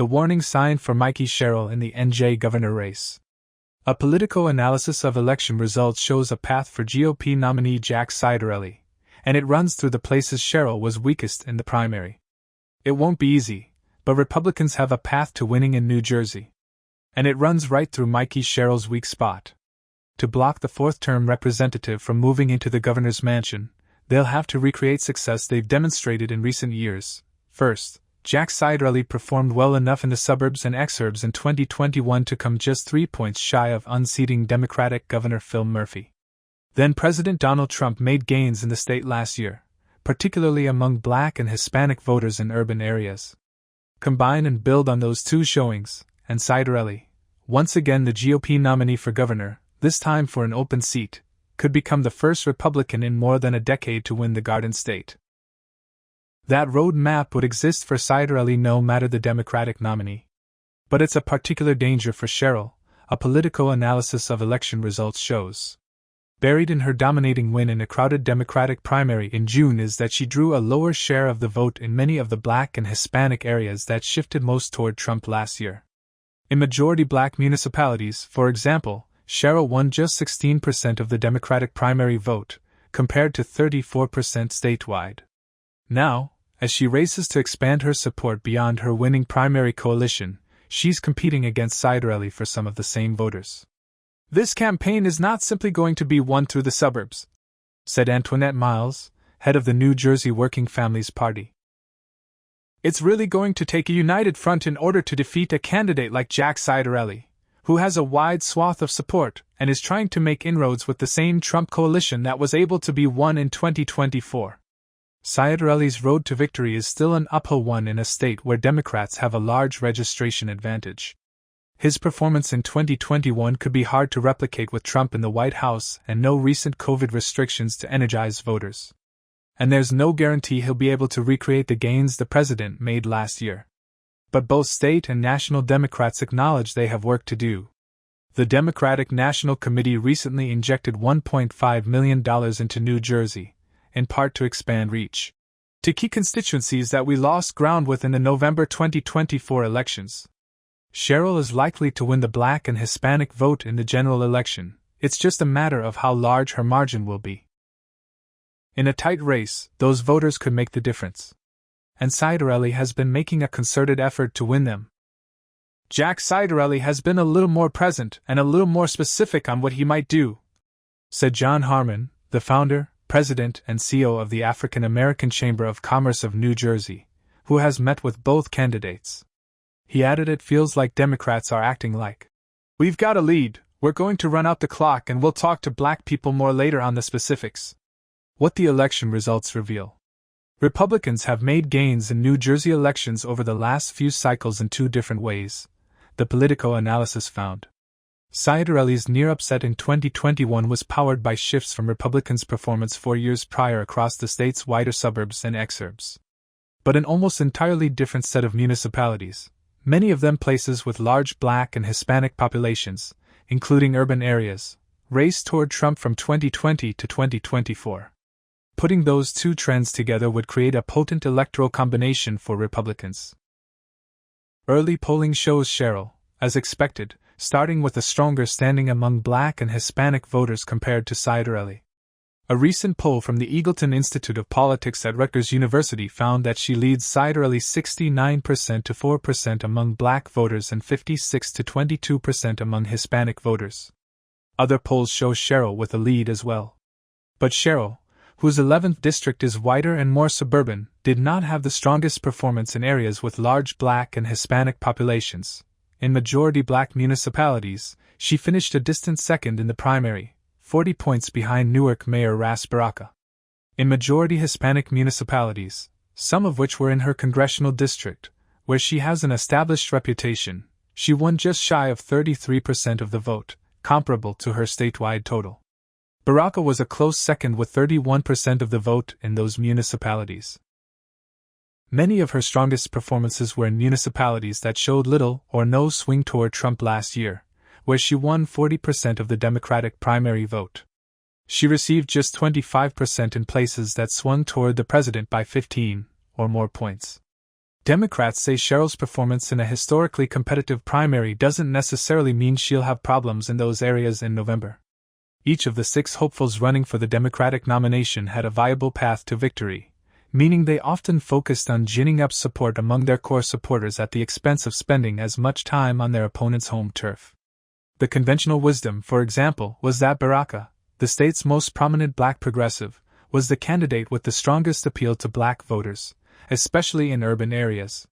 the warning sign for Mikey Sherrill in the NJ governor race. A political analysis of election results shows a path for GOP nominee Jack Ciattarelli, and it runs through the places Sherrill was weakest in the primary. It won't be easy, but Republicans have a path to winning in New Jersey. And it runs right through Mikey Sherrill's weak spot. To block the fourth-term representative from moving into the governor's mansion, they'll have to recreate success they've demonstrated in recent years. First, Jack Ciattarelli performed well enough in the suburbs and exurbs in 2021 to come just 3 points shy of unseating Democratic Governor Phil Murphy. Then President Donald Trump made gains in the state last year, particularly among Black and Hispanic voters in urban areas. Combine and build on those two showings, and Ciattarelli, once again the GOP nominee for governor, this time for an open seat, could become the first Republican in more than a decade to win the Garden State. That road map would exist for Ciattarelli no matter the Democratic nominee. But it's a particular danger for Sherrill, a political analysis of election results shows. Buried in her dominating win in a crowded Democratic primary in June is that she drew a lower share of the vote in many of the Black and Hispanic areas that shifted most toward Trump last year. In majority Black municipalities, for example, Sherrill won just 16% of the Democratic primary vote, compared to 34% statewide. Now, as she races to expand her support beyond her winning primary coalition, she's competing against Ciattarelli for some of the same voters. This campaign is not simply going to be won through the suburbs, said Antoinette Miles, head of the New Jersey Working Families Party. It's really going to take a united front in order to defeat a candidate like Jack Ciattarelli, who has a wide swath of support and is trying to make inroads with the same Trump coalition that was able to be won in 2024. Ciattarelli's road to victory is still an uphill one in a state where Democrats have a large registration advantage. His performance in 2021 could be hard to replicate with Trump in the White House and no recent COVID restrictions to energize voters. And there's no guarantee he'll be able to recreate the gains the president made last year. But both state and national Democrats acknowledge they have work to do. The Democratic National Committee recently injected $1.5 million into New Jersey, in part to expand reach to key constituencies that we lost ground with in the November 2024 elections. Sherrill is likely to win the Black and Hispanic vote in the general election. It's just a matter of how large her margin will be. In a tight race, those voters could make the difference. And Ciattarelli has been making a concerted effort to win them. Jack Ciattarelli has been a little more present and a little more specific on what he might do, said John Harmon, the founder, president, and CEO of the African American Chamber of Commerce of New Jersey, who has met with both candidates. He added, "It feels like Democrats are acting like, we've got a lead, we're going to run out the clock and we'll talk to Black people more later on the specifics." What the election results reveal. Republicans have made gains in New Jersey elections over the last few cycles in two different ways, the Politico analysis found. Ciattarelli's near upset in 2021 was powered by shifts from Republicans' performance 4 years prior across the state's wider suburbs and exurbs. But an almost entirely different set of municipalities, many of them places with large Black and Hispanic populations, including urban areas, raced toward Trump from 2020 to 2024. Putting those two trends together would create a potent electoral combination for Republicans. Early polling shows Sherrill, as expected, starting with a stronger standing among Black and Hispanic voters compared to Ciattarelli. A recent poll from the Eagleton Institute of Politics at Rutgers University found that she leads Ciattarelli 69% to 4% among Black voters and 56 to 22% among Hispanic voters. Other polls show Sherrill with a lead as well. But Sherrill, whose 11th district is wider and more suburban, did not have the strongest performance in areas with large Black and Hispanic populations. In majority Black municipalities, she finished a distant second in the primary, 40 points behind Newark Mayor Ras Baraka. In majority Hispanic municipalities, some of which were in her congressional district, where she has an established reputation, she won just shy of 33% of the vote, comparable to her statewide total. Baraka was a close second with 31% of the vote in those municipalities. Many of her strongest performances were in municipalities that showed little or no swing toward Trump last year, where she won 40% of the Democratic primary vote. She received just 25% in places that swung toward the president by 15 or more points. Democrats say Sherrill's performance in a historically competitive primary doesn't necessarily mean she'll have problems in those areas in November. Each of the 6 hopefuls running for the Democratic nomination had a viable path to victory, meaning they often focused on ginning up support among their core supporters at the expense of spending as much time on their opponent's home turf. The conventional wisdom, for example, was that Baraka, the state's most prominent black progressive, was the candidate with the strongest appeal to black voters, especially in urban areas.